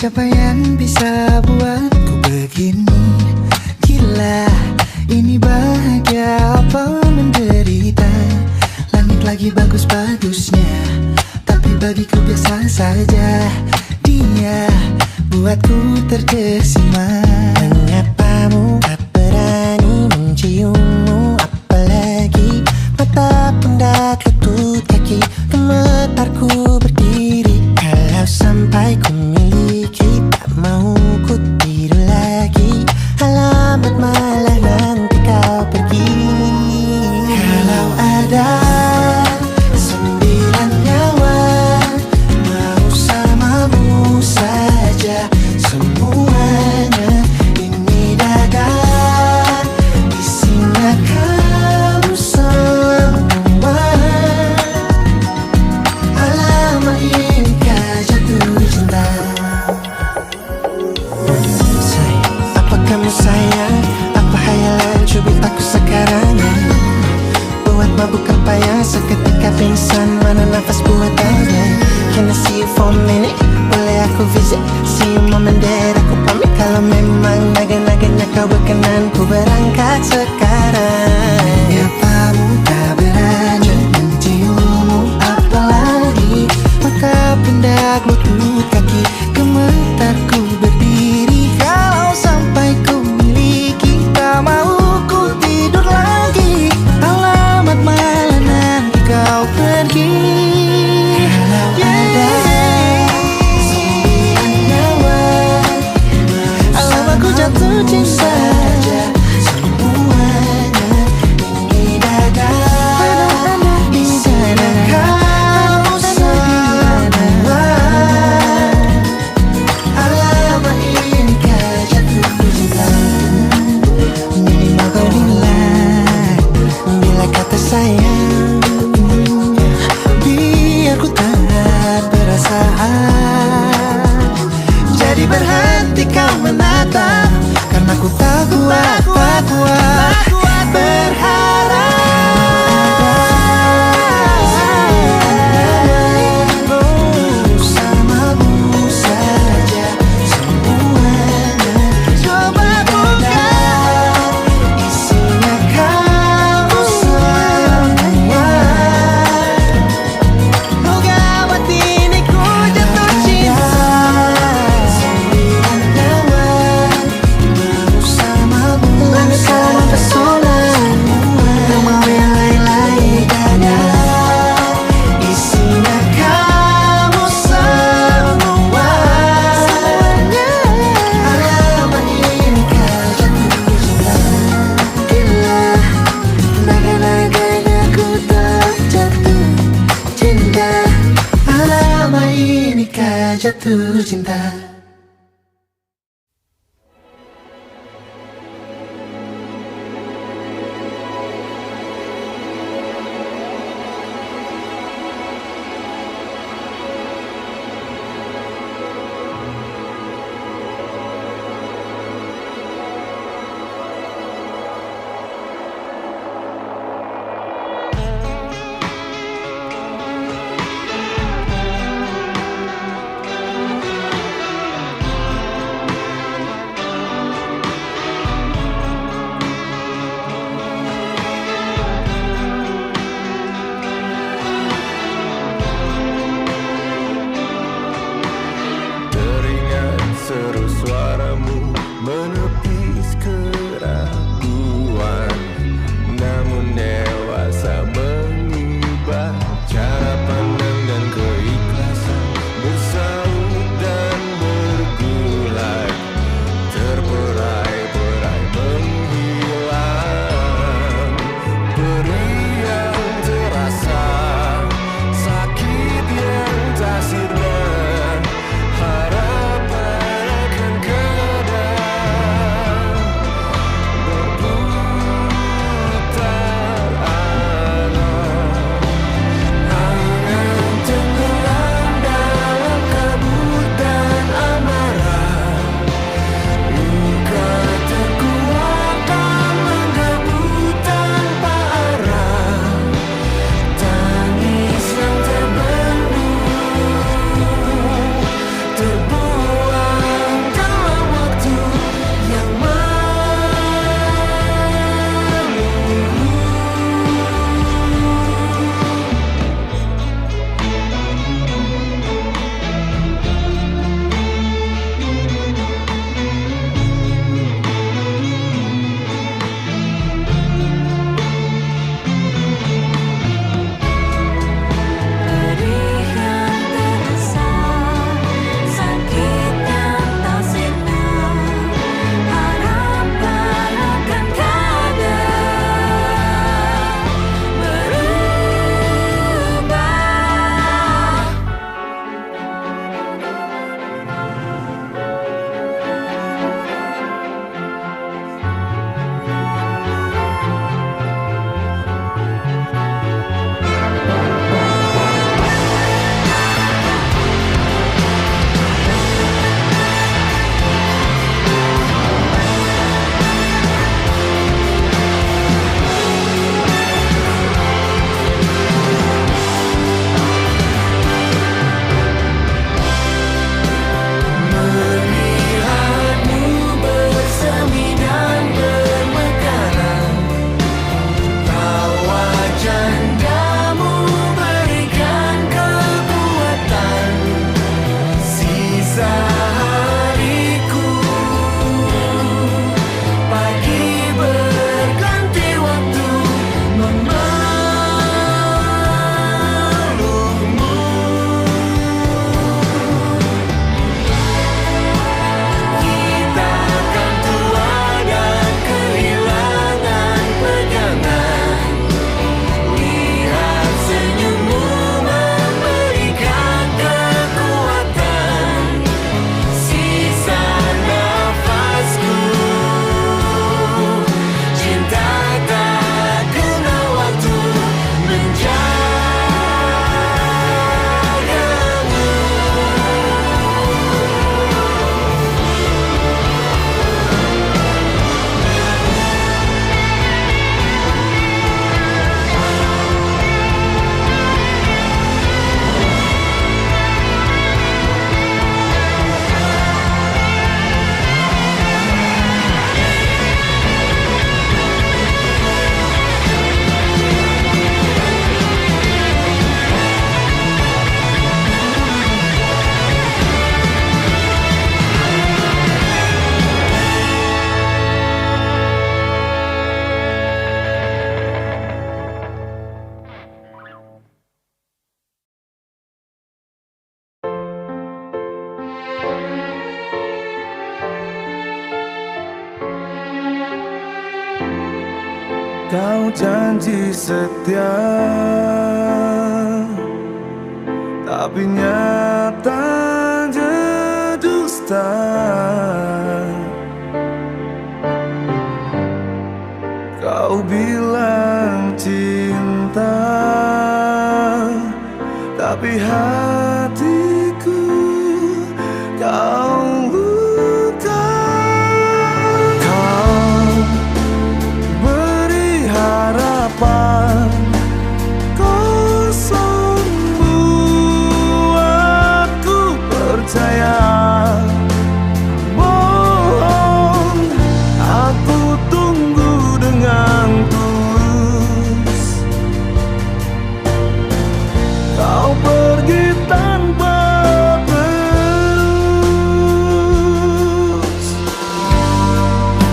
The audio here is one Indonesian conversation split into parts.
Siapa yang bisa buatku begini? Gila, ini bahagia apa menderita? Langit lagi bagus-bagusnya, tapi bagiku biasa saja. Dia buatku terkesima. Mengapamu tak berani menciummu? Apalagi mata pun dah lutut kaki, gemetarku berdiri. Kalau sampai ku miliki, tak mau ku tidur lagi. Alamat malah nanti kau pergi. Kalau ada 9 nyawa, mau samamu saja semuanya. Ini dada isinya kamu semua. Alamak inikah jatuh cinta? Apa kamu sayang? Apa hayalan cubit aku sekarang? Buat mabuk apa yang seketika pingsan? Mana nafas buatannya? Can I see you for a minute? Boleh aku visit? See you mom and dad, aku pamit. Kalau memang naga-naganya kau berkenan, ku berangkat sekarang. Apamu tak berani menciummu? Apalagi mata pundak lutut kaki, gemetarku berdiri. Kalau sampai ku miliki, tak mau ku tidur lagi. Alamat malah nanti kau pergi. Kalau ada 9 nyawa, alamatku jatuh cinta semuanya. Ini dada isinya kamu semua. Alamat inikah jatuh cinta? Minimal kau nilai bila kata sayang, biar ku tak perasaan. Jadi berhenti kau menatap, karena ku tak kuat berharap. Bersamamu saja semuanya. Coba buka, isinya kamu semua. Oh gawat ini ku jatuh cinta. 9 nyawa, bersamamu saja pesona. Tak mau yang lain-lain. Dada isinya kamu semua. Alamat inikah jatuh cinta? Gila, naga-naganya ku tak jatuh cinta. Alamat inikah jatuh cinta? Kau janji setia, tapi nyatanya dusta. Kau bilang cinta, tapi hatiku kau luka. Kau beri harapan, kosong buatku percaya. Bohong, aku tunggu dengan tulus. Kau pergi tanpa terus.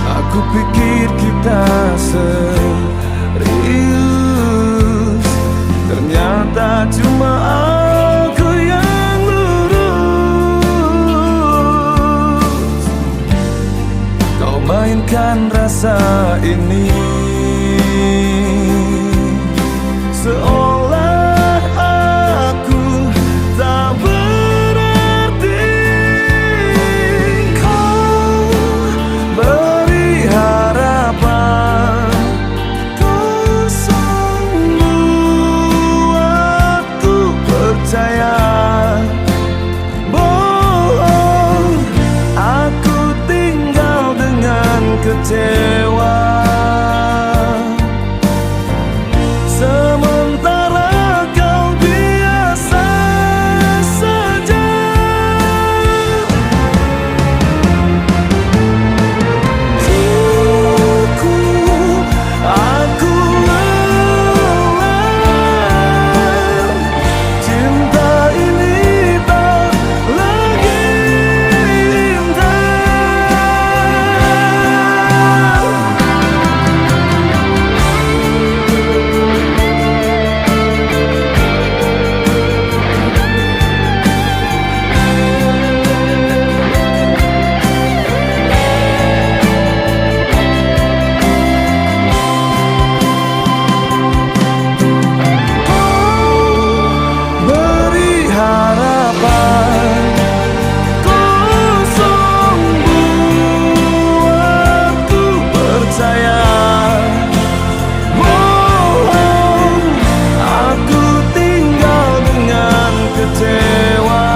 Aku pikir kita serius, ternyata cuma aku yang lurus. Kau mainkan rasa ini seolah aku tak berarti. Kau beri harapan, kosong buatku percaya. Bohong, aku tinggal dengan kecewa. Sementara kau biasa saja. Cukup, aku lelah. Cinta ini tak lagi indah. Beri harapan, kosong buatku percaya. Bohong, aku tinggal dengan kecewa.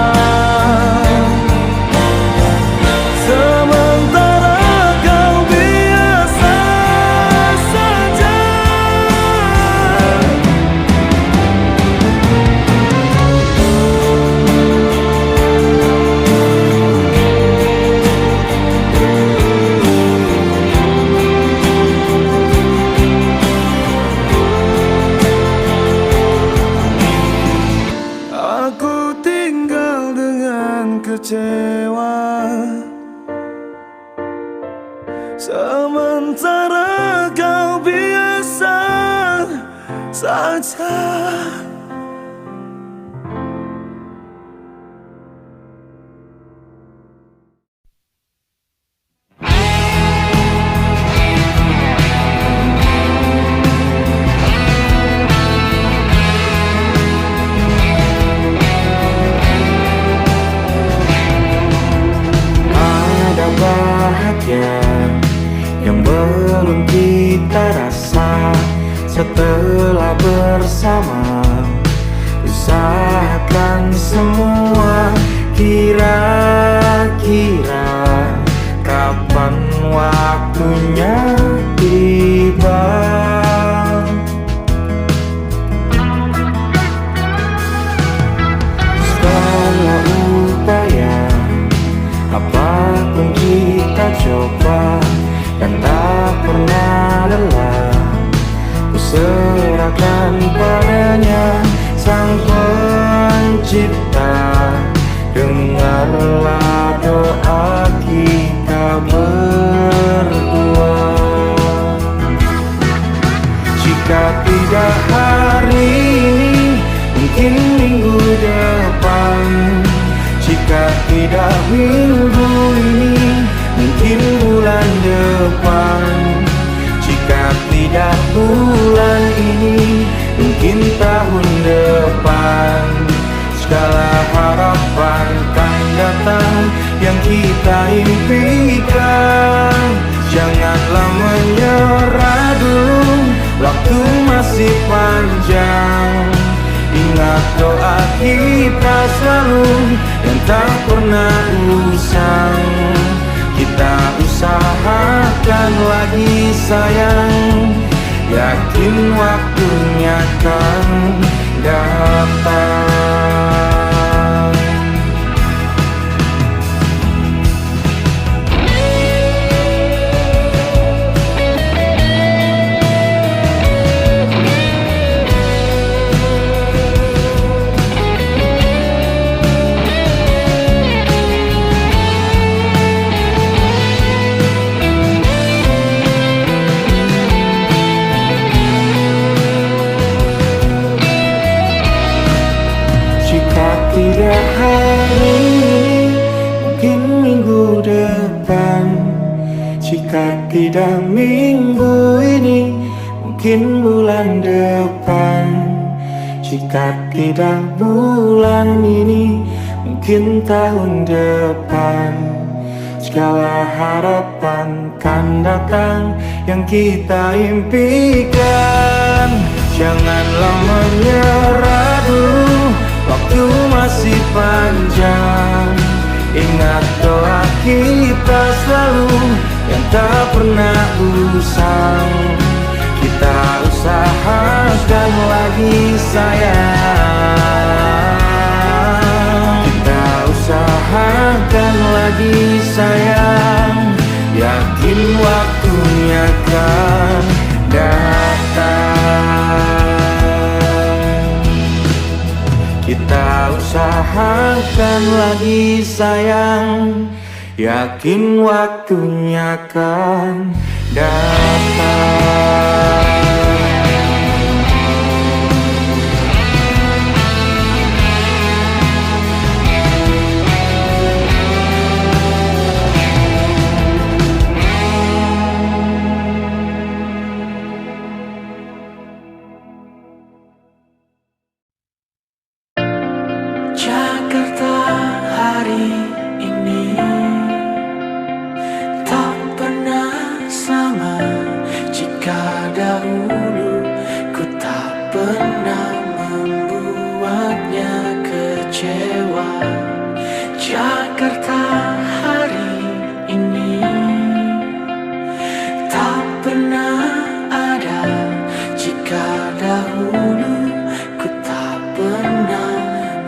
Sementara kau biasa saja. Aku tinggal dengan kecewa. Sementara kau biasa saja. Ada bahagia yang belum kita rasa setelah bersama. Usahakan semua, kira-kira kapan waktunya tiba. Segala upaya, apapun kita coba, dan tak pernah lelah. Ku serahkan padanya, Sang Pencipta. Dengarlah doa kita berdua. Jika tidak hari ini, mungkin minggu depan. Jika tidak minggu ini, mungkin bulan depan. Jika tidak bulan ini, mungkin tahun depan. Segala harapan kan datang yang kita impikan. Janganlah menyerah dulu, waktu masih panjang. Ingat doa kita selalu yang tak pernah usang. Kita usahakan lagi sayang, yakin waktunya kan datang. Tidak hari ini, mungkin minggu depan. Jika tidak minggu ini, mungkin bulan depan. Jika tidak bulan ini, mungkin tahun depan. Segala harapan kan datang yang kita impikan. Janganlah menyerah dulu, waktu masih panjang. Ingat doa kita selalu yang tak pernah usang. Kita usahakan lagi sayang. Kita usahakan lagi sayang, yakin waktunya kan datang. Kita usahakan lagi sayang, yakin waktunya kan datang. Jakarta hari ini tak pernah sama. Jika dahulu ku tak pernah membuatnya kecewa. Jakarta hari ini tak pernah ada. Jika dahulu ku tak pernah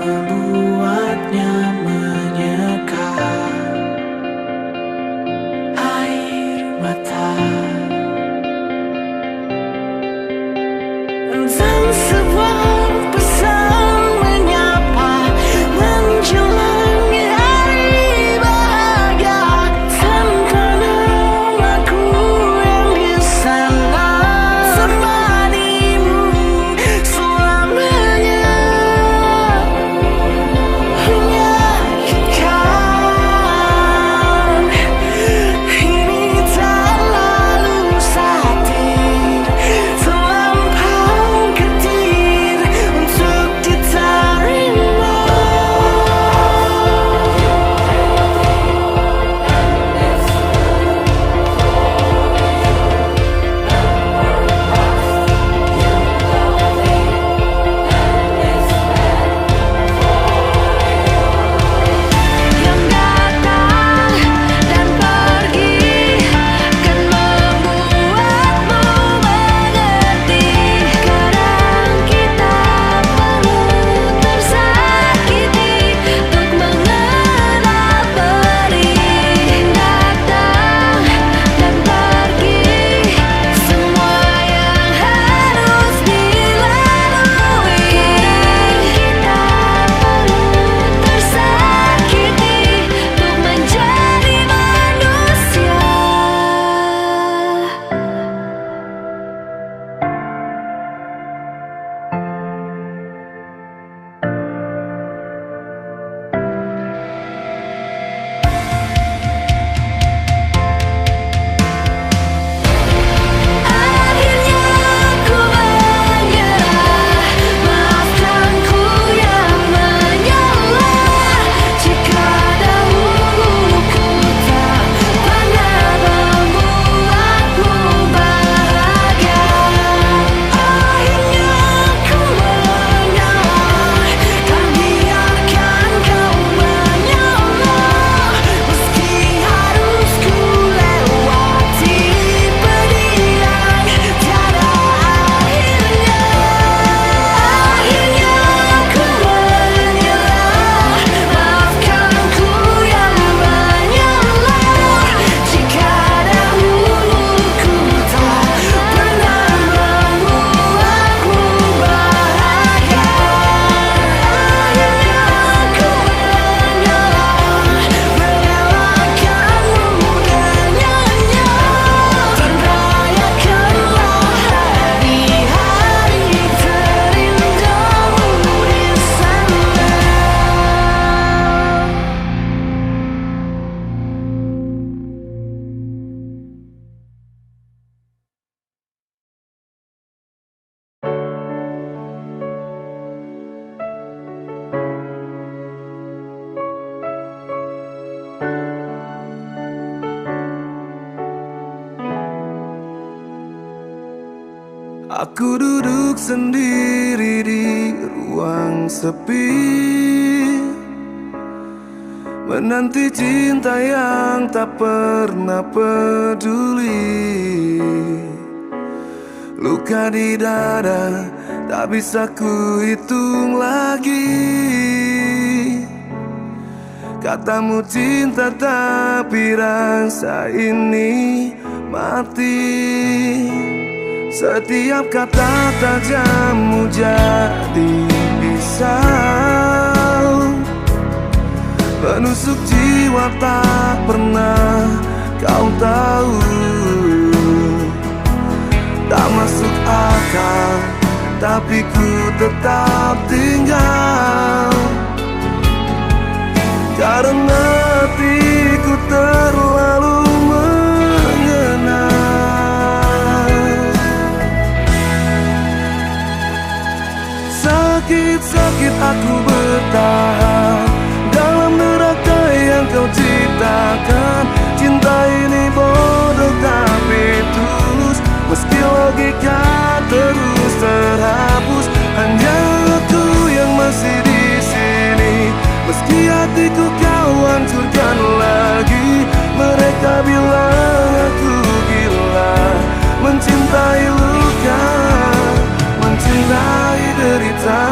membuatnya menyekat. Air mata dan sebuah Aku duduk sendiri di ruang sepi, menanti cinta yang tak pernah peduli. Luka di dada tak bisa ku hitung lagi. Katamu cinta tapi rasa ini mati. Setiap kata tajammu jadi pisau, menusuk jiwa tak pernah kau tahu. Tak masuk akal, tapi ku tetap tinggal, karena hatiku terlalu mengenal. Sakit-sakit aku bertahan dalam neraka yang kau ciptakan. Cinta ini bodoh tapi tulus, meski logika terus terhapus. Hanya aku yang masih di sini, meski hatiku kau hancurkan lagi. Mereka bilang aku gila, mencintai luka, mencintai derita.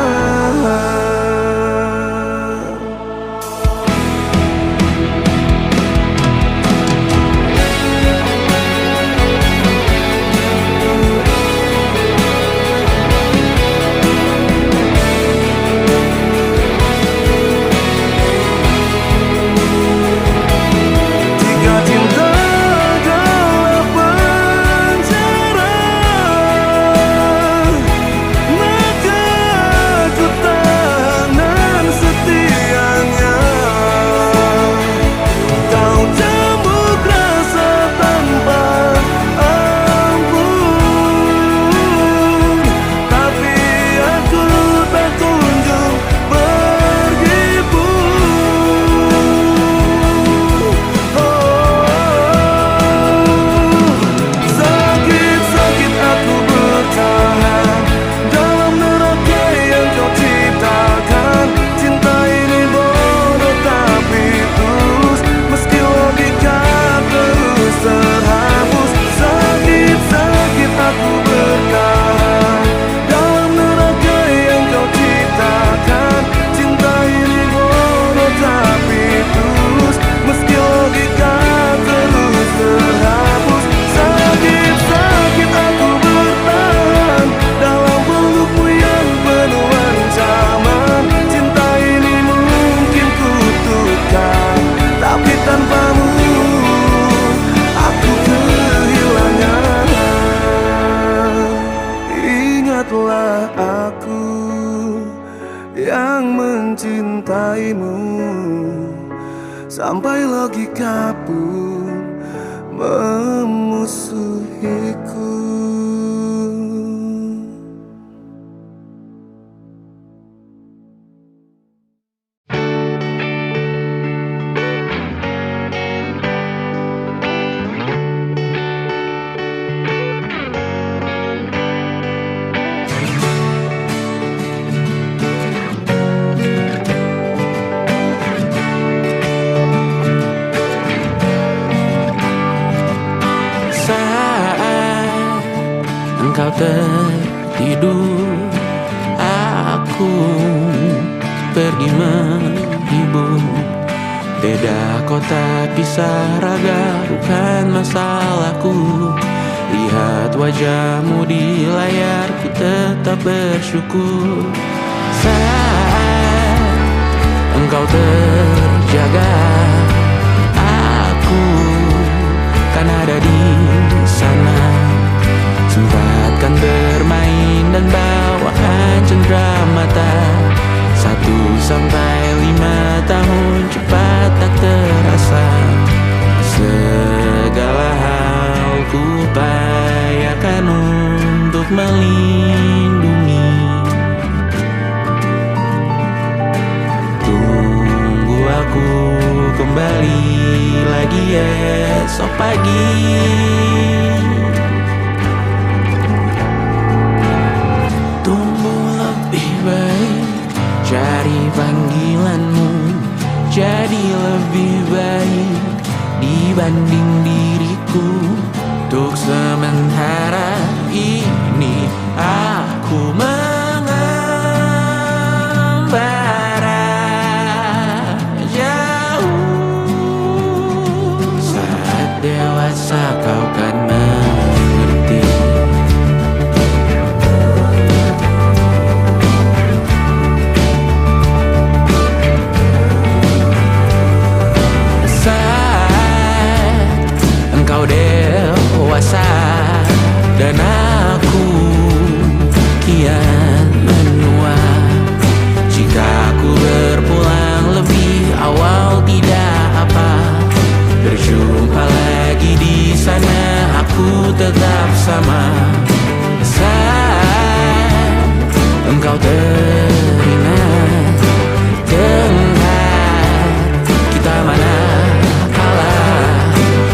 Aku yang mencintaimu sampai logika pun memusuhiku. Engkau tertidur, aku pergi menghibur. Beda kota pisah raga bukan masalahku. Lihat wajahmu di layar, ku tetap bersyukur. Saat engkau terjaga, aku kan ada di sana. Sempatkan bermain dan bawakan cenderamata. 1-5 tahun cepat tak terasa. Segala hal ku upayakan untuk melindungi. Tunggu aku kembali lagi esok pagi. Untuk sementara ini aku mengembara jauh. Saat dewasa kau kan mengerti. Saat engkau dewasa dan aku kian menua. Jika aku berpulang lebih awal tidak apa. Berjumpa lagi di sana, aku tetap sama. Saat engkau teringat tengah kita mana kalah.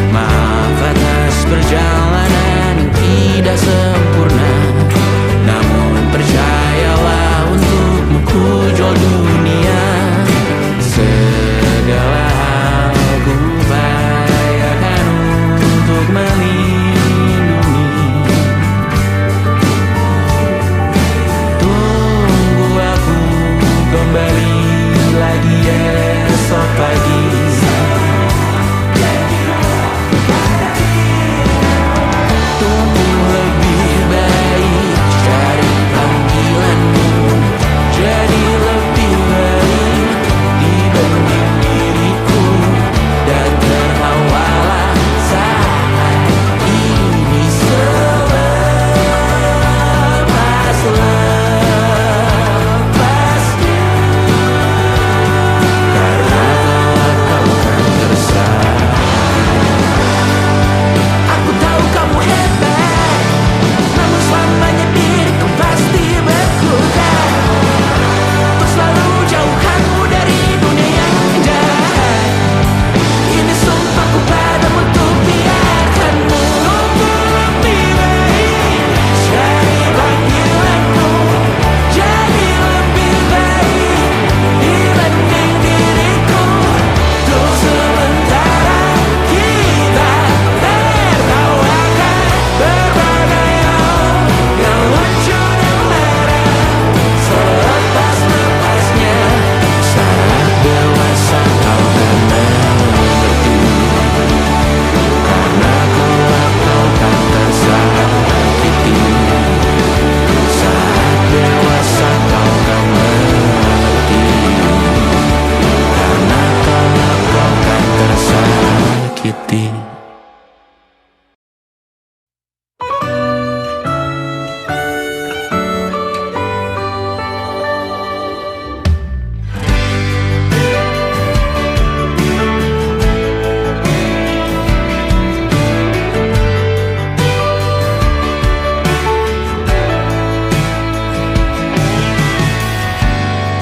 Maaf atas perjalanan yang tidak sempurna, namun percayalah untukmu ku jual dunia. Segala hal ku bayarkan untuk melindungi. Tunggu aku kembali lagi esok pagi. Tunggu lebih baik dari panggilanmu. Jadi lebih baik dibanding diriku. Dan tertawalah saat ini selepas-lepasnya. Karena kau kan tersayang. Aku tahu kamu hebat, namun selamanya diriku pasti berkutat. Untuk selalu jauhkanmu dari dunia yang jahat. Ini sumpahku padamu untuk biarkanmu. Tunggu lebih baik dari panggilanku. Jadi lebih baik dibanding diriku. Untuk sementara kita tertawakan berbagai hal yang lucu dan marah. Selepas-lepasnya saat dewasa kau kan mengerti. Karena kelak kau kan tersakiti. Saat dewasa kau kan mengerti. Karena kelak kau kan tersakiti.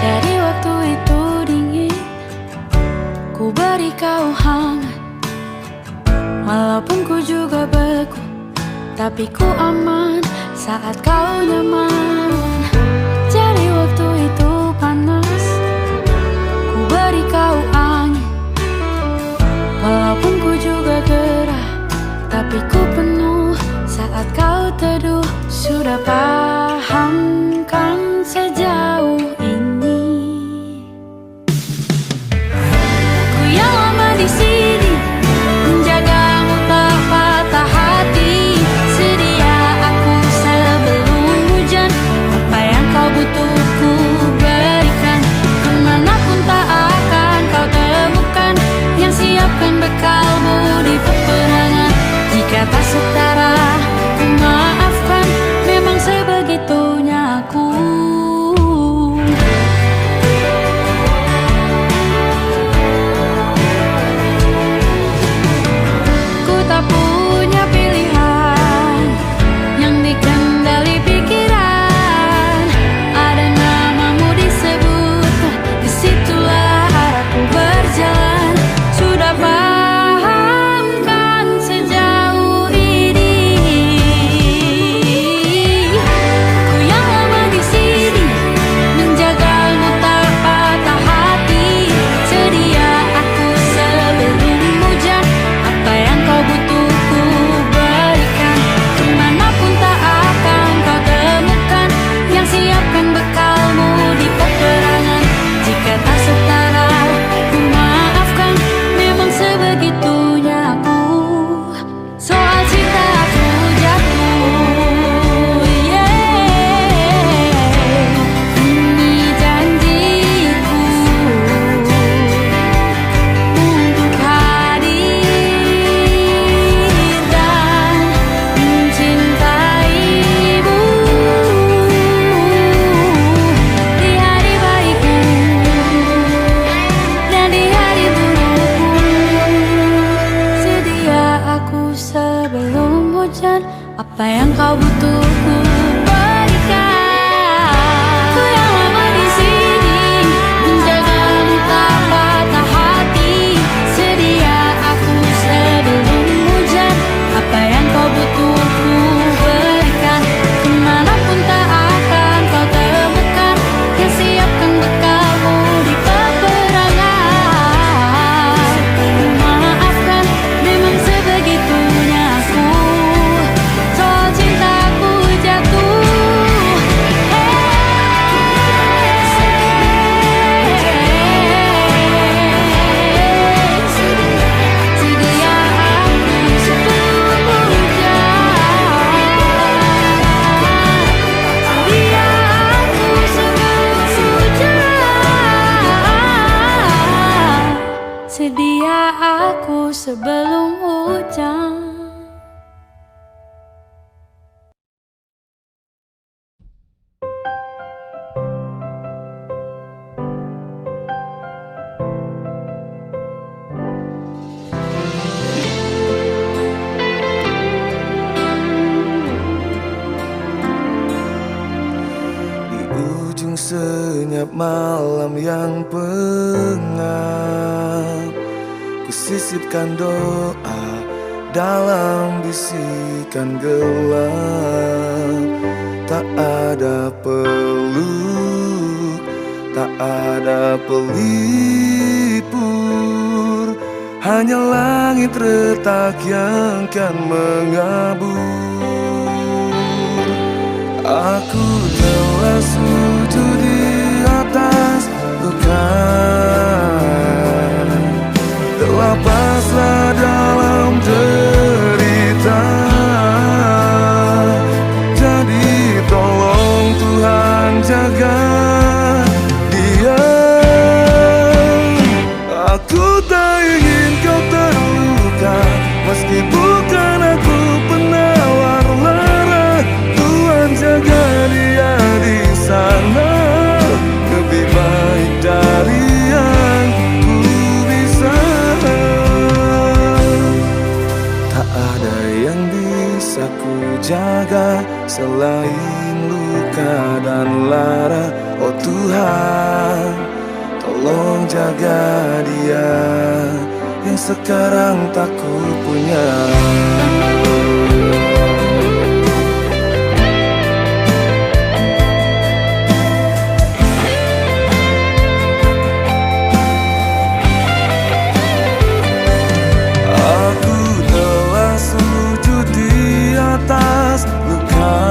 Dari waktu itu dingin, ku beri kau hangat. Walaupun ku juga beku, tapi ku aman saat kau nyaman. Dari waktu itu panas, ku beri kau angin. Walaupun ku juga gerah, tapi ku penuh saat kau teduh. Sudah paham kan sejauh ini. Ku yang lama di sini menjagamu tak patah hati. Sedia aku sebelum hujan. Apa yang kau butuh ku berikan. Kemanapun tak akan kau temukan yang siapkan bekalmu di peperangan. Jika tak setara ku maafkan. Memang sebegitunya aku hujan. Apa yang kau butuh ku berikan. Ku yang lama di sini menjagamu tak patah hati. Sedia aku sebelum hujan. Apa yang kau butuh ku berikan. Kemanapun tak akan kau temukan yang siapkan bekalmu di peperangan. Maafkan, memang sebegitunya aku. Soal cintaku jatuh. Sedia aku sebelum hujan. Sedia aku sebelum hujan. Sedia aku sebelum hujan. Di ujung senyap malam yang pengap, ku sisipkan doa dalam bisikan gelap. Tak ada peluk, tak ada pelipur, hanya langit retak yang kan mengabur. Aku telah sujud di atas luka, telah pasrah dalam derita. Jadi tolong Tuhan jaga dia. Aku tak ingin kau terluka, meski bukan aku penawar lara. Tuhan jaga dia di sana, lebih baik dari yang ku bisa. Tak ada yang bisa ku jaga selain luka dan lara. Oh Tuhan, tolong jaga dia yang sekarang tak ku punya. Aku telah sujud di atas luka,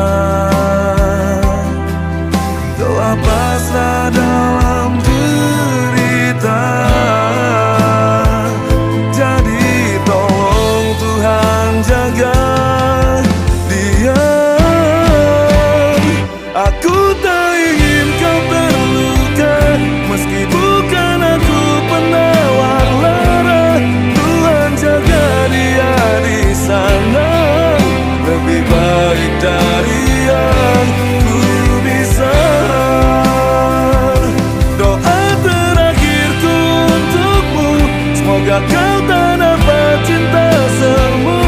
telah pasrah dalam derita. Jadi tolong Tuhan jaga dia. Aku tak ingin kau terluka, meski bukan aku penawar lara. Tuhan jaga dia di sana, lebih baik dari yang ku bisa. Doa terakhirku untukmu, semoga kau tak dapat cinta semu.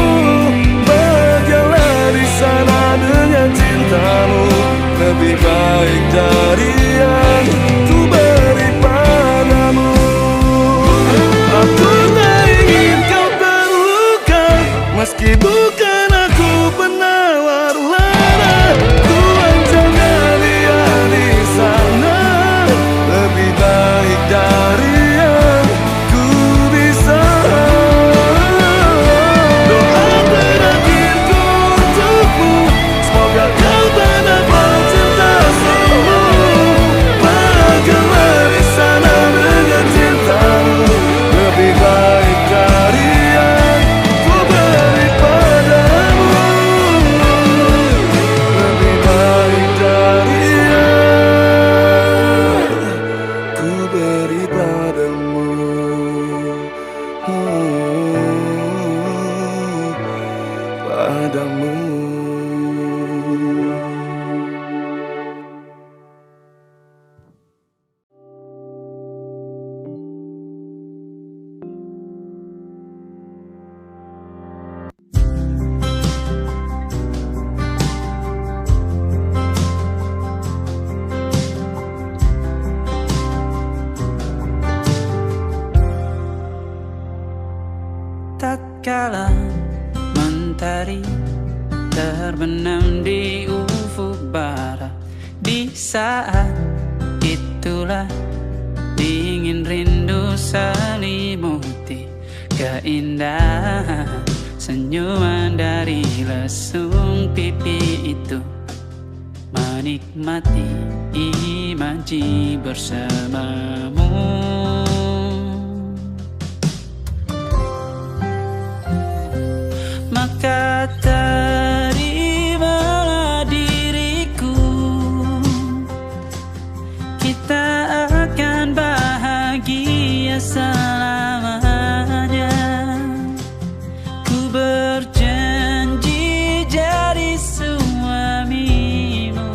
Bahagialah di sana dengan cintamu, lebih baik dari yang ku beri padamu. Aku tak ingin kau terluka, meski bukan aku penawar lara. Tuhan jaga dia di sana, lebih baik dari yang ku bisa. Doa terakhirku untukmu, semoga kau tak dapat cinta semu. Bahagialah di sana dengan cintamu, lebih baik dari yang ku beri padamu. Lebih baik dari yang ku beri padamu. Padamu. terbenam di ufuk barat. Di saat itulah dingin rindu selimuti keindahan senyuman dari lesung pipi itu. Menikmati imaji bersamamu. Maka terimalah diriku, kita akan bahagia selamanya. Ku berjanji jadi suamimu,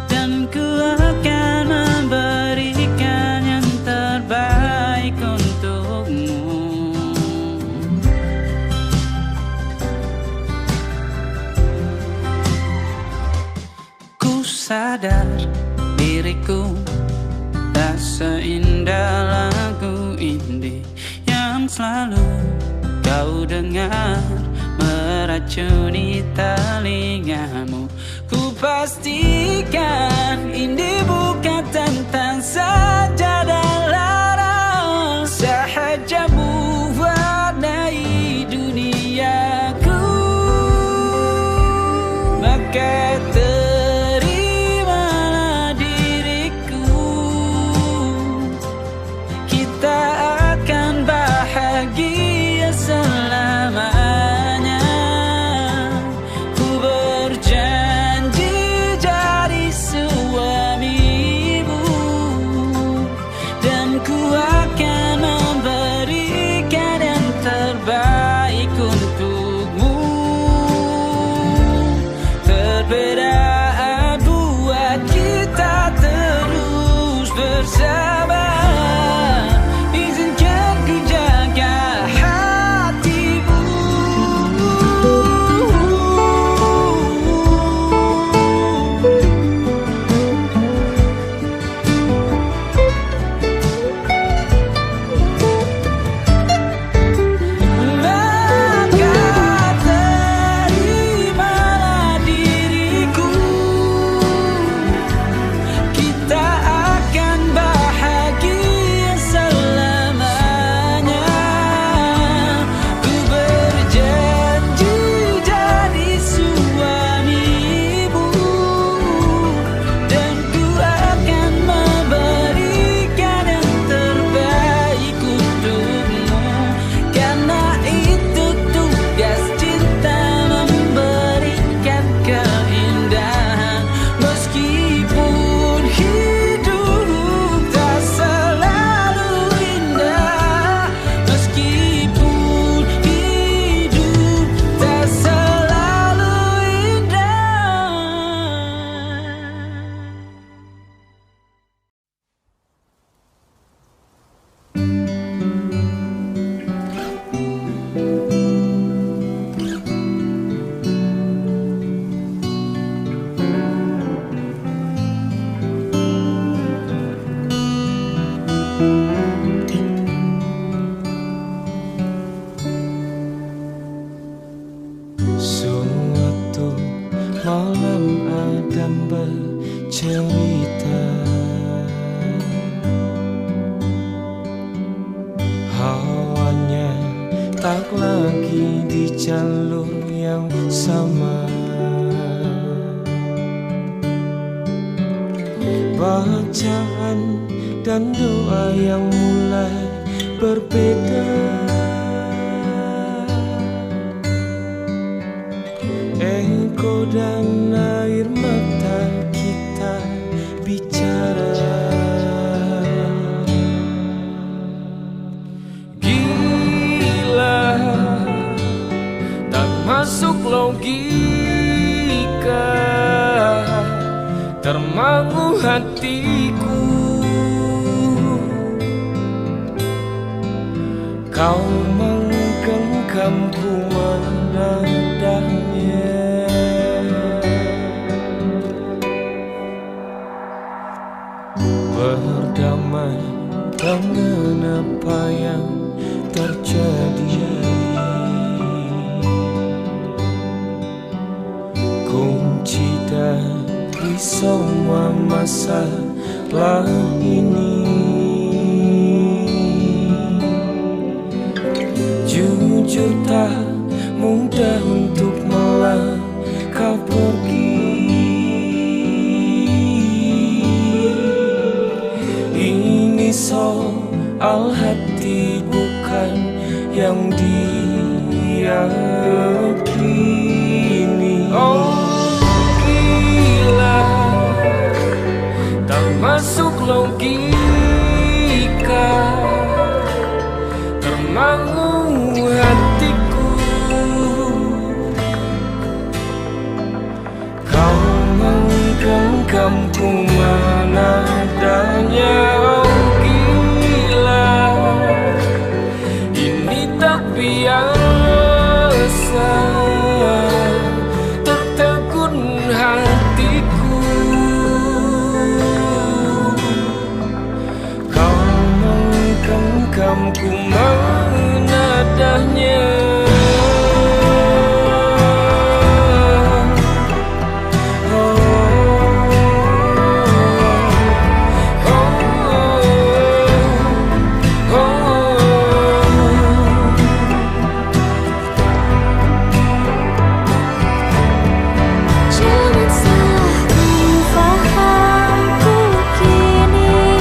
dan ku akan memberikan yang terbaik untukmu. Ku sadar diriku tak seindah lagu indie yang selalu kau dengar meracuni telingamu. Ku pastikan ini bukan tentang sajadah larang, sahaja mewarnai duniaku. Maka terimalah diriku, kita akan bahagia selamanya. Ku berjanji jadi suamimu, dan ku akan memberikan yang terbaik untukmu. Perbedaan buat kita terus bersama. Izinkan ku jaga hatimu. Maka terimalah diriku, kita akan bahagia selamanya. Ku berjanji jadi suamimu, dan ku akan memberikan yang terbaik untukmu. Karena itu tugas cinta, memberikan keindahan. Meskipun hidup tak selalu indah, meskipun hidup tak selalu indah. Suatu malam Adam bercerita, hawanya tak lagi di jalur yang sama. Bacaan dan doa yang mulai berbeda. Engkau dan air mata kita bicara. Gila, tak masuk logika, termangu hatiku. Kau menggenggamku menadanya. Berdamai dengan apa yang terjadi. semua masalah ini. Jujur tak mudah untuk melangkah pergi. Ini soal hati bukan yang diyakini. Oh gila, tak masuk logika, termangu hatiku. Kau menggenggamku mana adanya. Oh gila, ini tak biasa, tertegun hatiku. Kau menggenggamku mana adanya. Jangan salah fahamku kini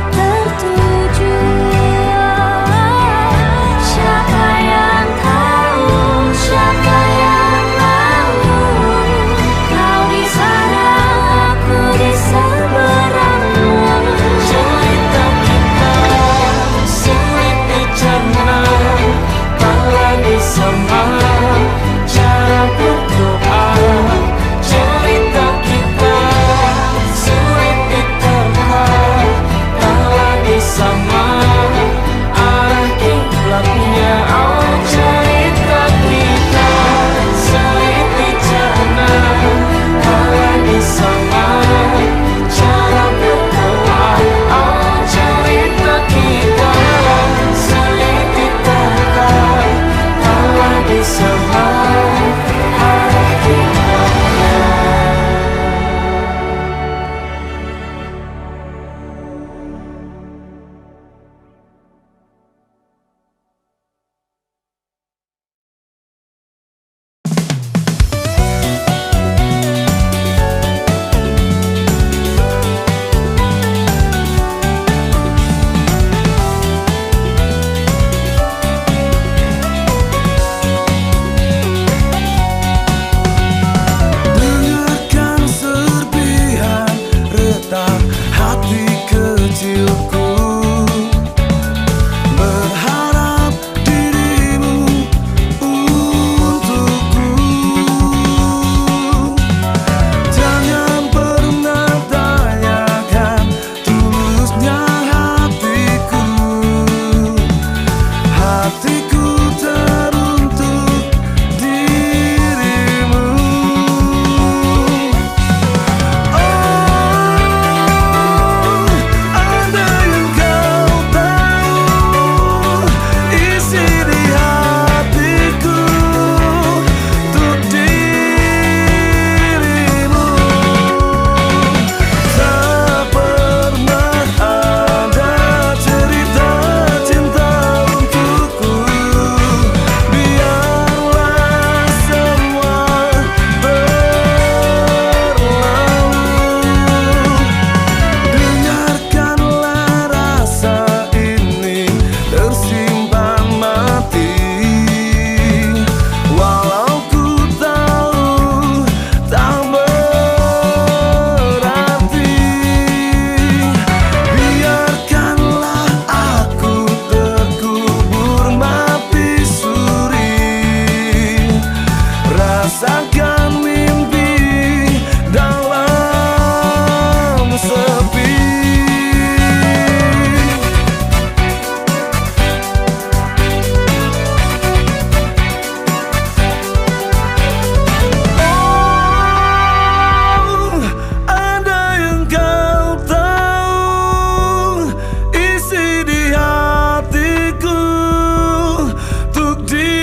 tertuju. Siapa yang tahu, siapa yang mahu. Kau di sana, aku di seberangmu. Cerita kita sulit dicerna, tak lagi sama cara berdoa. Cerita kita sulit diterka, tak lagi sama arah kiblatnya. Oh cerita kita sulit dicerna, tak lagi sama cara berdoa. Oh cerita kita sulit diterka, tak lagi sama arah kiblatnya. Dengarkan serpihan retak hati kecilku, berharap dirimu untukku. Jangan pernah tanyakan tulusnya hatiku. Hatiku teruntuk dirimu. Andai engkau tahu isi di hatiku untuk dirimu. Tak pernah ada cerita cinta untukku. Biarlah semua berlalu. Dengarkanlah rasa ini tersimpan mati. Walau ku tahu tak berarti. Biarkanlah aku terkubur mati suri. Rasakan mimpi dalam sepi. Oh, andai engkau tahu isi di hatiku untuk dirimu.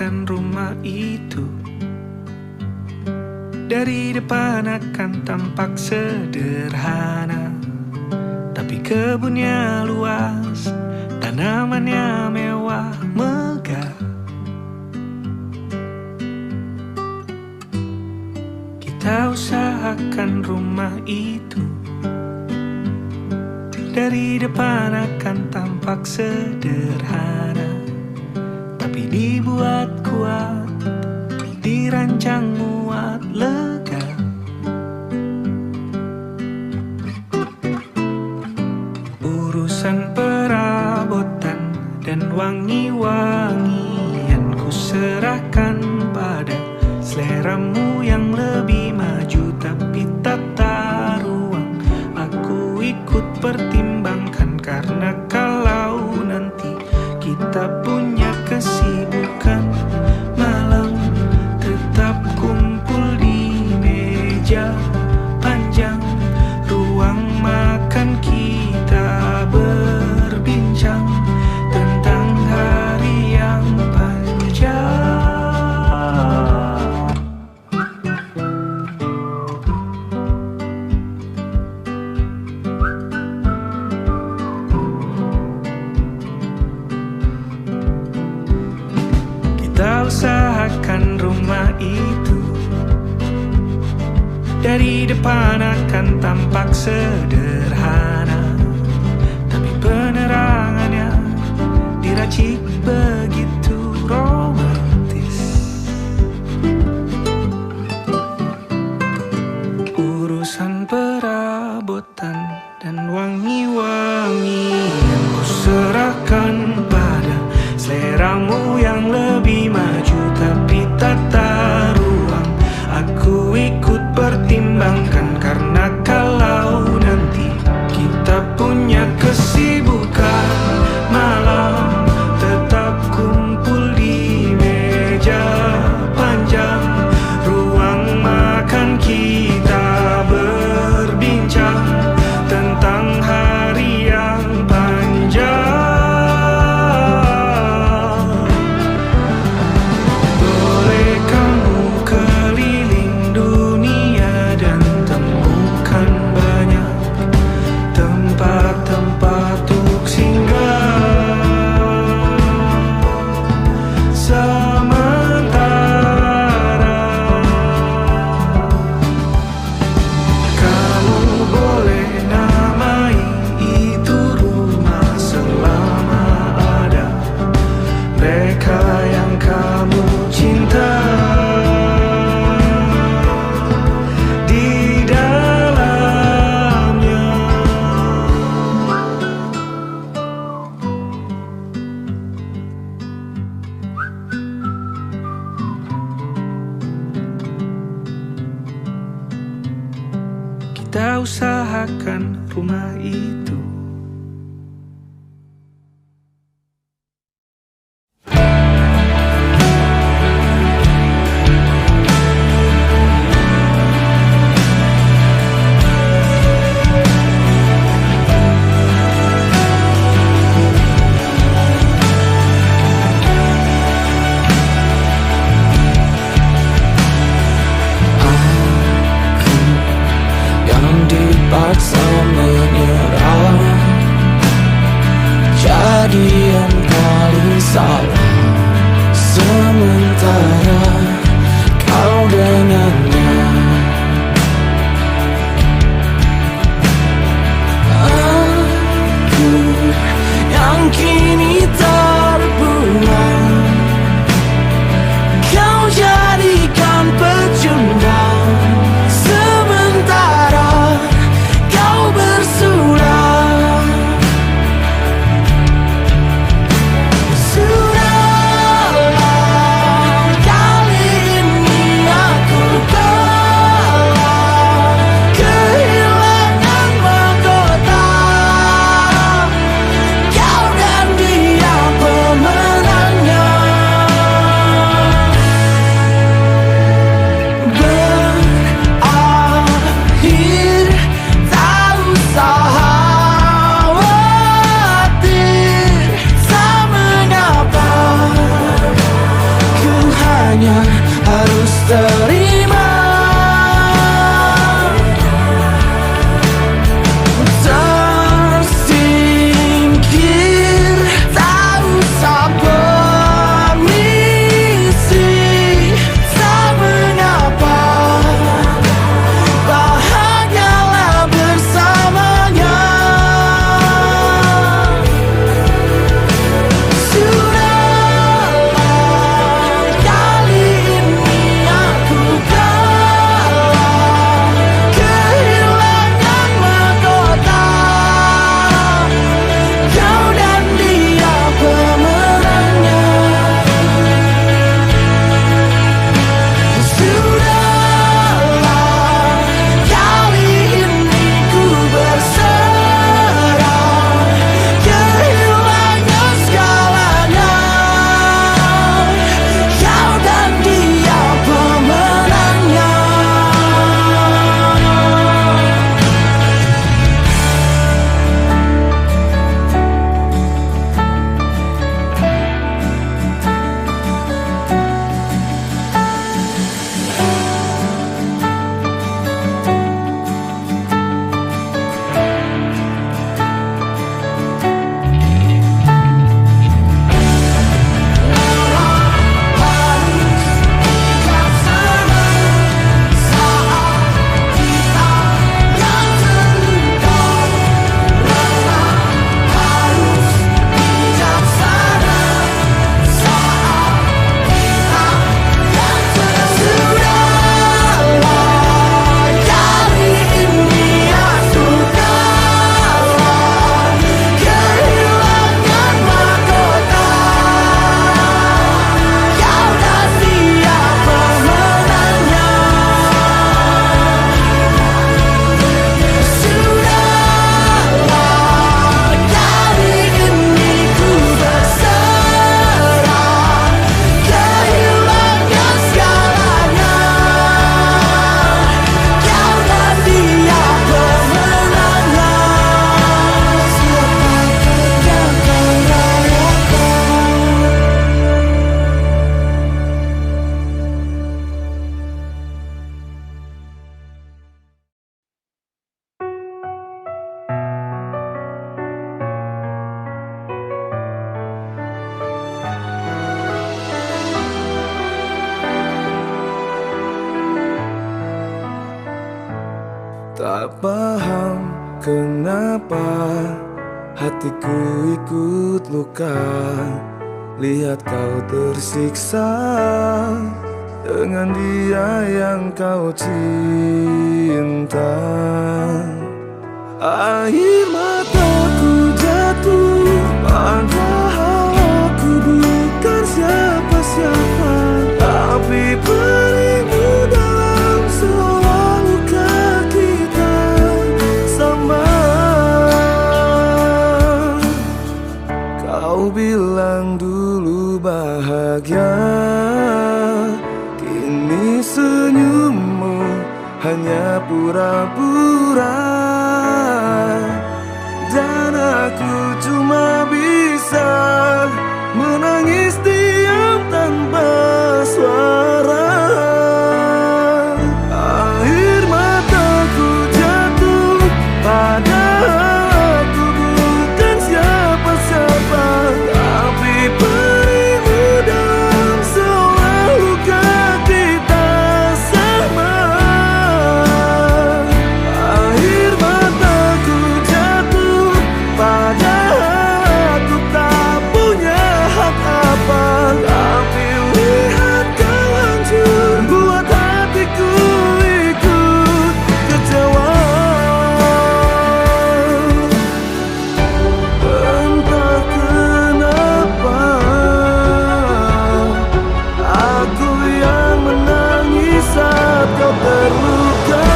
usahakan rumah itu dari depan akan tampak sederhana, tapi kebunnya luas, tanamannya mewah megah. Kita usahakan rumah itu dari depan akan tampak sederhana, tapi dibuat kuat, dirancang muat lega. Urusan perabotan dan wangi-wangian ku serahkan pada seleramu yang lebih maju, tapi tata ruang aku ikut pertimbangkan, karena kalau nanti kita punya kesibukan malam, tetap kumpul di meja panjang ruang makan, kita berbincang tentang hari yang panjang. Kita usahakan rumah itu dari depan akan tampak sederhana, tapi penerangannya diracik begitu romantis. Urusan perabotan dan wangi-wangian ku serahkan pada seleramu yang lebih maju, tapi tata ruang aku ikut pertimbangkan, karena kalau nanti kita punya kesibukan malam, tetap kumpul di meja panjang ruang makan, kita berbincang tentang hari yang panjang. Kita usahakan rumah itu. Dipaksa menyerah, jadi yang paling salah, sementara kau dengannya. Aku yang kini terbuang, kau jadikan pecundang. Sementara kau bersurah, surah Tak paham kenapa hatiku ikut luka lihat kau tersiksa dengan dia yang kau cinta. Air mataku jatuh, padahal aku bukan siapa-siapa, tapi perimu dalam sebuah luka kita sama. Kau bilang dulu bahagia, kini senyummu hanya pura-pura, dan aku cuma bisa menangis diam tanpa suara. Air mataku jatuh, padahal aku bukan siapa-siapa, tapi perimu dalam sebuah luka kita sama. Air mataku jatuh, padahal aku tak punya hak apa, tapi lihat kau hancur, buat hatiku ikut kecewa. Entah kenapa aku yang menangis saat kau terluka.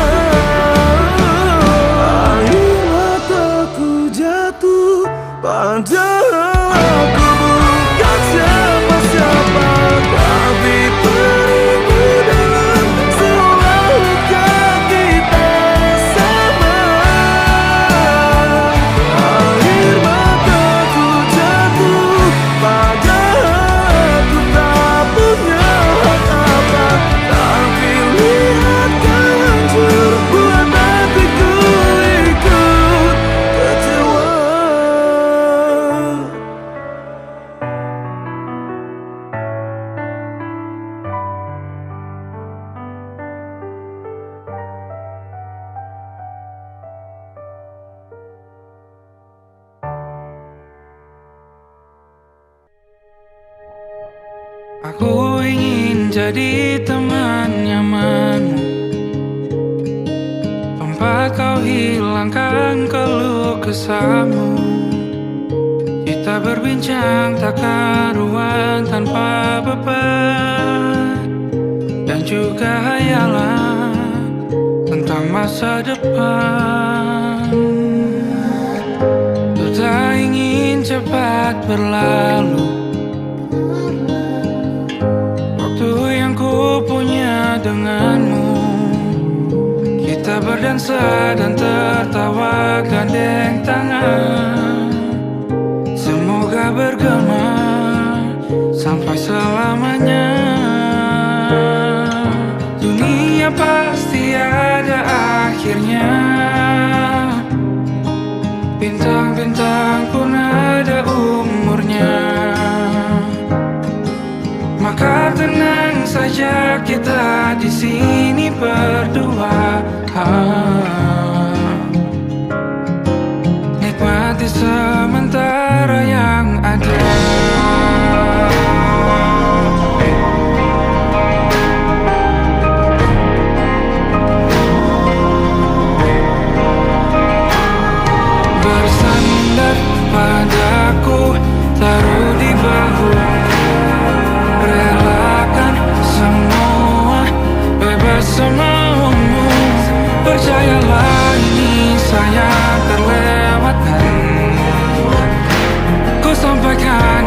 Air mataku jatuh, padahal aku bukan siapa-siapa, tapi perimu dalam sebuah luka kita sama. Air mataku jatuh, padahal aku tak punya hak apa, tapi lihat kau hancur, buat hatiku ikut kecewa. Aku ingin jadi teman nyamanmu, tempat kau hilangkan keluh kesahmu. Kita berbincang tak karuan tanpa beban, dan juga hayalan tentang masa depan. Ku tak ingin cepat berlalu yang ku punya denganmu. Kita berdansa dan tertawa gandeng tangan, semoga bergema sampai selamanya. Dunia pasti ada akhirnya, bintang-bintang pun ada umurnya. Maka tenang saja kita di sini berdua, nikmati sementara yang ada. Bersandar padaku, taruh di bahu, relakan semua, bebas semaumu. Percayalah ini saya terlewatkan, ku sampaikan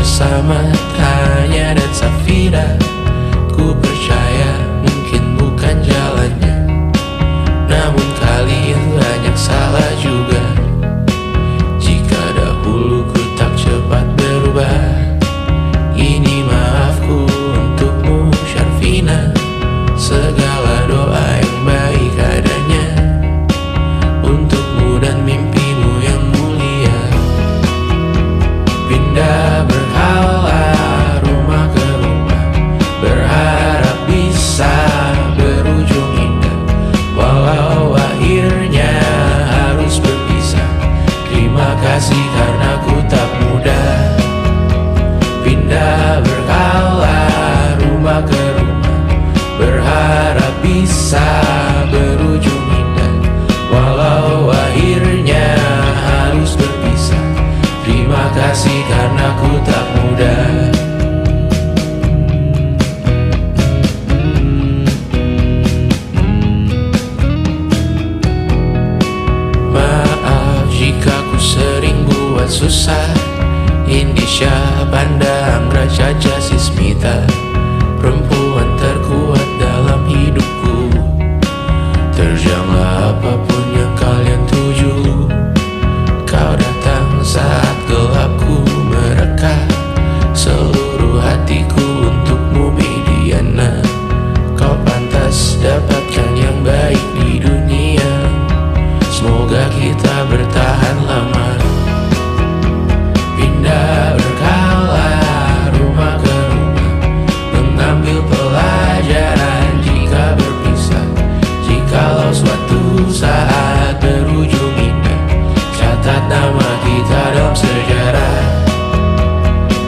bersama Tanya dan Safira. Ku percaya mungkin bukan jalannya, namun kalian banyak salah juga. Jika dahulu ku tak cepat berubah, ini maafku untukmu Syarfina. Segala doa yang baik adanya untukmu dan mimpimu yang mulia. Pindah berhala rumah ke rumah, berharap bisa berujung indah. Walau akhirnya harus berpisah, terima kasih karena ku tak mudah. Pindah berhala rumah ke rumah, berharap bisa berujung indah. Walau akhirnya harus berpisah, terima kasih karena ku tak mudah. Maaf jika ku sering buat susah. Indisha, Banda, Anggra, Caca, Sismita, perempuan terkuat dalam hidupku. Terjanglah apapun yang kalian tuju. Kau datang saat gelapku mereka, seluruh hatiku untukmu Mediana. Kau pantas dapatkan yang baik di dunia, semoga kita bertahan lama. Pindah berkala rumah ke rumah, mengambil pelajaran jika berpisah. Jikalau suatu saat berujung indah, catat nama kita dalam sejarah.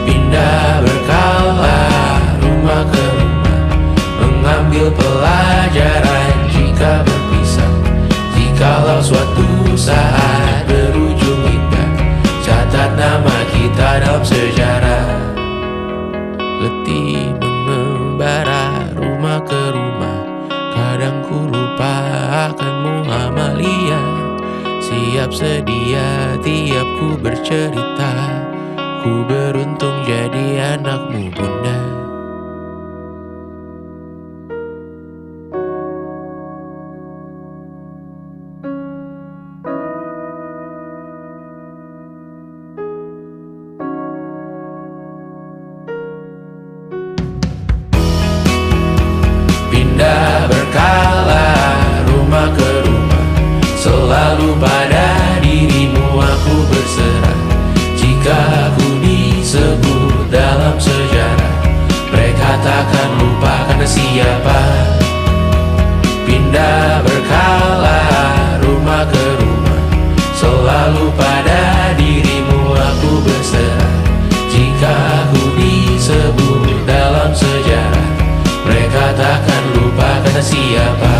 Pindah berkala rumah ke rumah, mengambil pelajaran jika berpisah. Jikalau suatu saat berujung indah, catat nama kita dalam sejarah. Letih mengembara rumah ke rumah, kadang ku lupa akanmu Amalia. Siap sedia tiap ku bercerita, ku beruntung jadi anakmu bunda. Pindah berkala rumah ke rumah, selalu pada dirimu aku berserah. Jika aku disebut dalam sejarah, mereka takkan lupa karena siapa. Pindah berkala rumah ke rumah, selalu pada dirimu aku berserah. Jika aku disebut dalam sejarah, mereka takkan lupa karena siapa.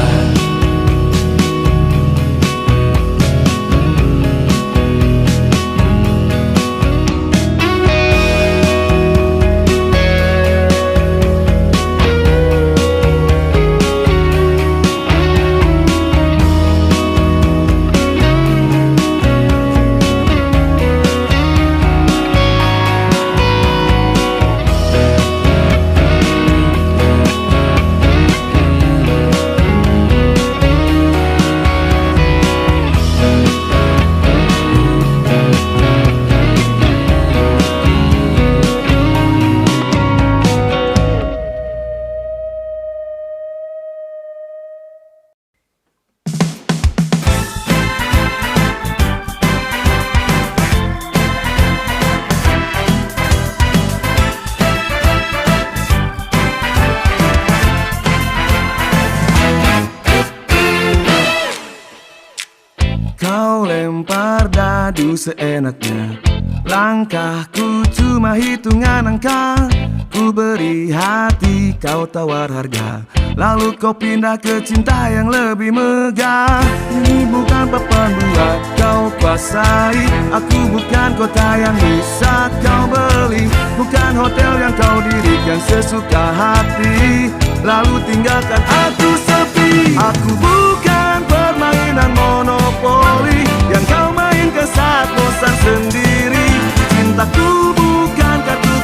Kau lempar dadu seenaknya, langkahku cuma hitungan angka. Ku beri hati, kau tawar harga, lalu kau pindah ke cinta yang lebih megah. Ini bukan papan buat kau kuasai, aku bukan kota yang bisa kau beli, bukan hotel yang kau dirikan sesuka hati, lalu tinggalkan aku sepi. Aku bukan permainan monopoli yang kau mainkan saat bosan sendiri. Cintaku bukan kartu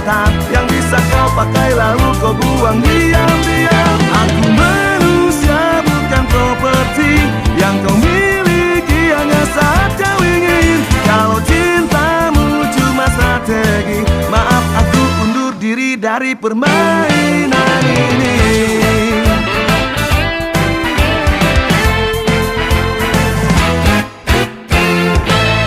kesempatan yang bisa kau pakai lalu kau buang diam-diam. Aku manusia bukan properti yang kau miliki hanya saat kau ingin. Kalau cintamu cuma strategi, maaf aku undur diri dari permainan ini.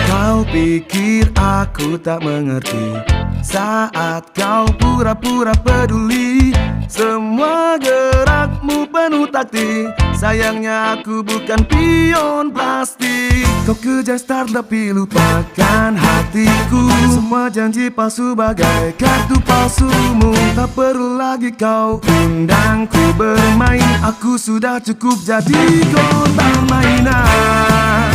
Kau pikir aku tak mengerti saat kau pura-pura peduli. Semua gerakmu penuh taktik, sayangnya aku bukan pion plastik. Kau kejar start tapi lupakan hatiku. Semua janji palsu bagai kartu palsumu. Tak perlu lagi kau undangku bermain, aku sudah cukup jadi korban mainan.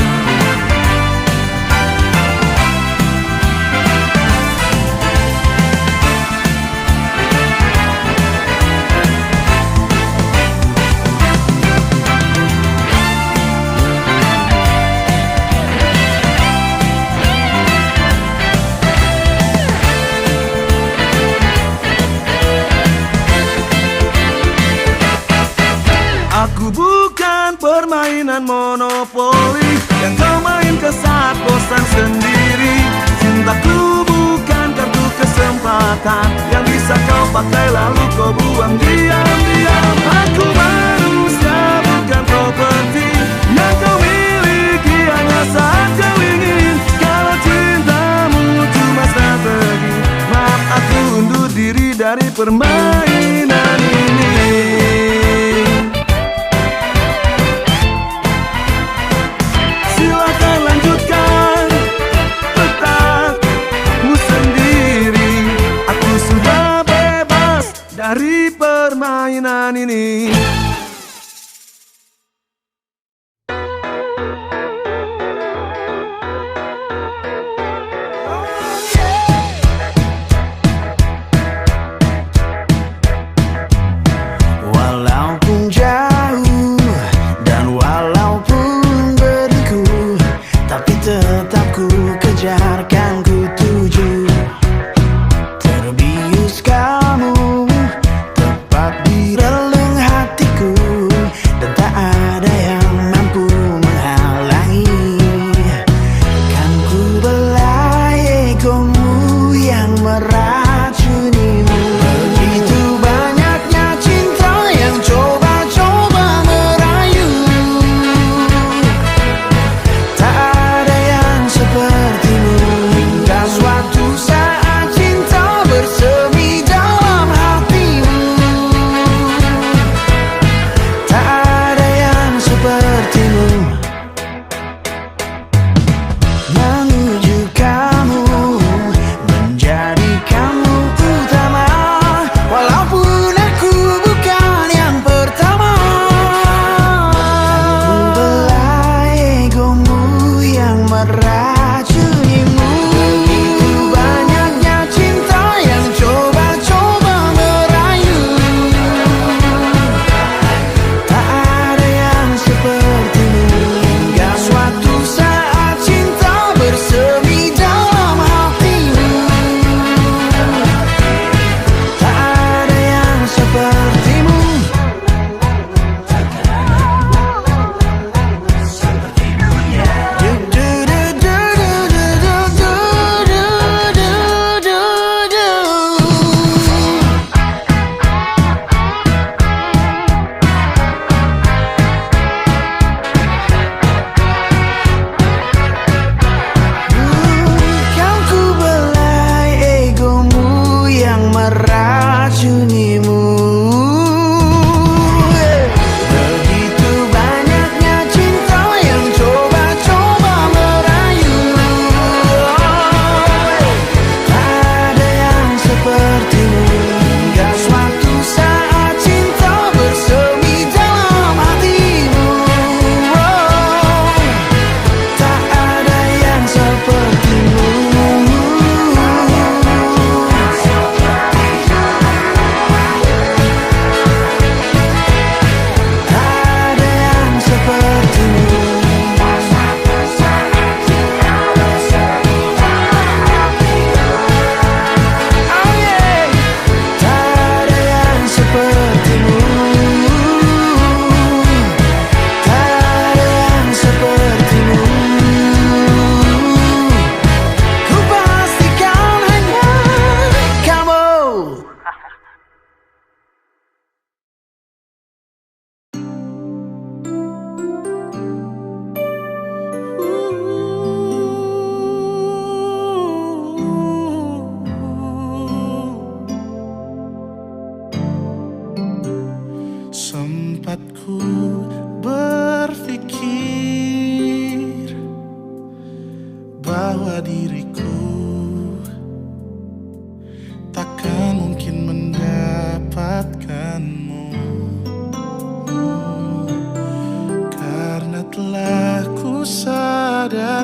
Aku bukan permainan monopoli yang kau main ke saat bosan sendiri. Cintaku bukan kartu kesempatan yang bisa kau pakai lalu kau buang diam-diam. Aku manusia bukan properti yang kau miliki hanya saat kau ingin. Kalau cintamu cuma strategi, maaf aku undur diri dari permainan ini. Dari permainan ini. Walaupun jauh dan walaupun berliku, tapi tetap ku kejar kan ku tuju. Terbius kamu tepat di relung hatiku.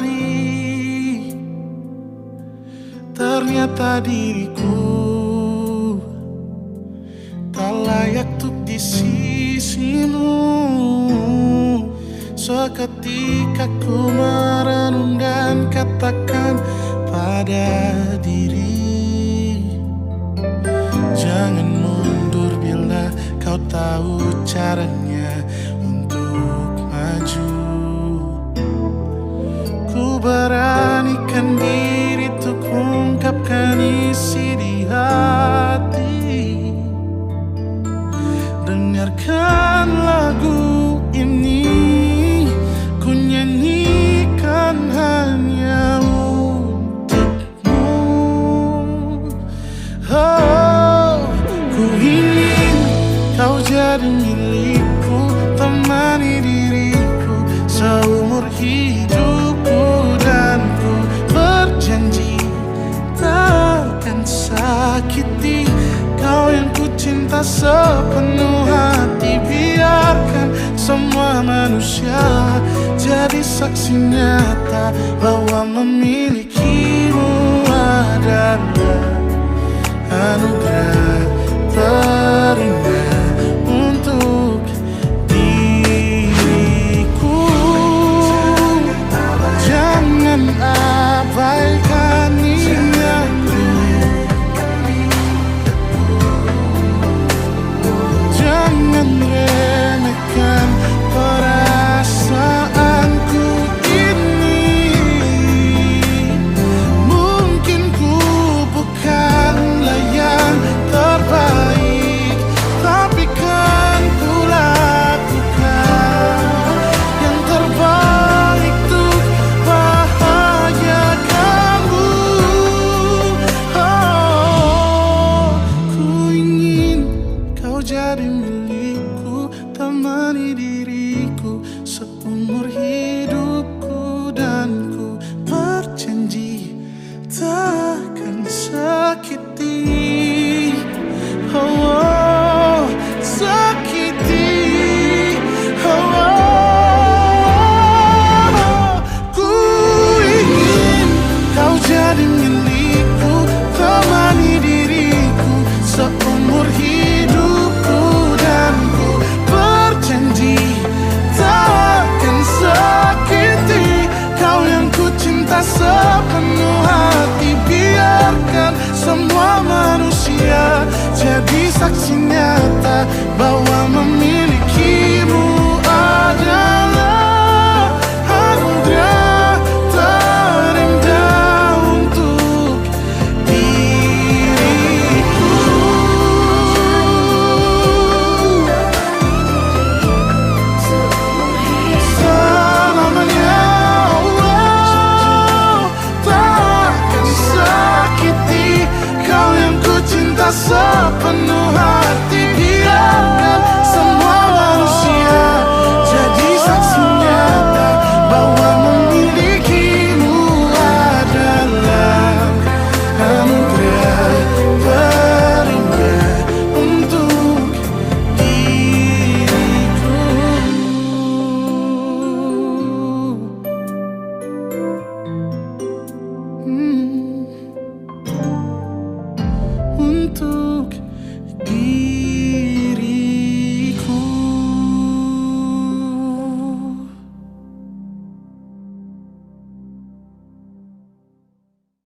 menyadari ternyata diriku tak layak untuk di sisimu. Seketika ku merenung dan katakan pada diri, jangan mundur bila kau tahu caranya untuk maju. Ku beranikan diri untuk ungkapkan isi di hati. Dengarkan lagu ini, ku nyanyikan hanya untukmu. Oh, ku ingin kau jadi milikku, temani diriku seumur hidupku. Dan ku berjanji takkan sakiti kau yang ku cinta sepenuh hati. Biarkan semua manusia jadi saksi nyata bahwa memilikimu adalah anugerah terindah untuk diriku. Jangan abaikan niatku, jangan remehkan perasaanku ini. Mungkin ku bukanlah yang terbaik, tapi kan ku lakukan yang terbaik untuk bahagiakanmu. Oh, ku ingin kau jadi milikku, temani diriku seumur hidupku. Dan ku berjanji takkan sakiti, oh, sakiti, oh. Ku ingin kau jadi milikku, temani diriku seumur hidupku. Dan ku berjanji takkan sakiti kau yang ku cinta sepenuh hati. Biarkan semua manusia jadi saksi nyata bahwa memilikimu adalah anugerah terindah untuk diriku. Selamanya, oh, takkan sakiti kau yang ku cinta sepenuh hati. Biar